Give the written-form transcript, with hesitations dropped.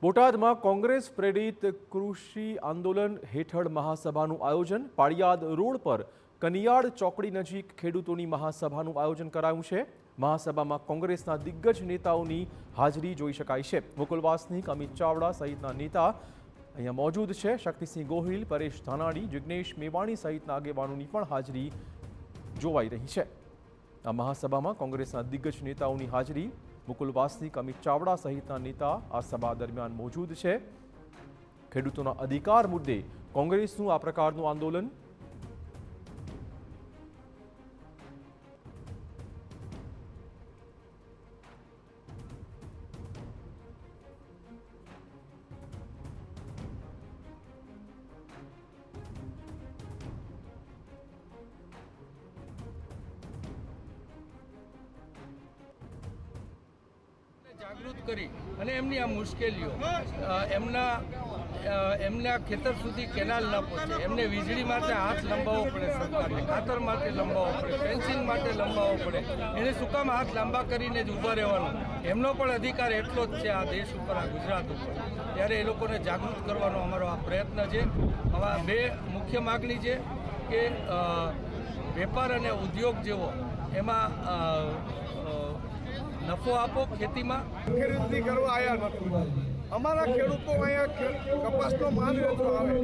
બોટાદમાં કોંગ્રેસ પ્રેરિત કૃષિ આંદોલન હેઠળ મહાસભાનું આયોજન। પાળિયાદ રોડ પર કનિયાડ ચોકડી નજીક ખેડૂતોની મહાસભાનું આયોજન કરાયું છે। મહાસભામાં કોંગ્રેસના દિગ્ગજ નેતાઓની હાજરી જોઈ શકાય છે। મુકુલ વાસનિક, અમિત ચાવડા સહિતના નેતા અહીંયા મોજૂદ છે। શક્તિસિંહ ગોહિલ, પરેશ ધાનાણી, જિગ્નેશ મેવાણી સહિતના આગેવાનોની પણ હાજરી જોવાઈ રહી છે। આ મહાસભામાં કોંગ્રેસના દિગ્ગજ નેતાઓની હાજરી, મુકુલ વાસનિક, અમિત ચાવડા સહિતના નેતા આ સભા દરમિયાન મોજૂદ છે। ખેડૂતોના અધિકાર મુદ્દે કોંગ્રેસનું આ પ્રકારનું આંદોલન જાગૃત કરી અને એમની આ મુશ્કેલીઓ એમના ખેતર સુધી કેનાલ ન પહોંચે, એમને વીજળી માટે હાથ લંબાવવો પડે, સરકારને ખાતર માટે લંબાવવો પડે, ફેન્સિંગ માટે લંબાવવો પડે, એને શું કામ હાથ લાંબા કરીને જ ઊભા રહેવાનું? એમનો પણ અધિકાર એટલો જ છે આ દેશ ઉપર, આ ગુજરાત ઉપર। ત્યારે એ લોકોને જાગૃત કરવાનો અમારો આ પ્રયત્ન છે। આવા બે મુખ્ય માગણી છે કે વેપાર અને ઉદ્યોગ જેવો એમાં નફો આપો, ખેતીમાં ખરીદી કરવા આવ્યા નથી। અમારા ખેડૂતો અહીંયા કપાસનો માલ વેચવા આવે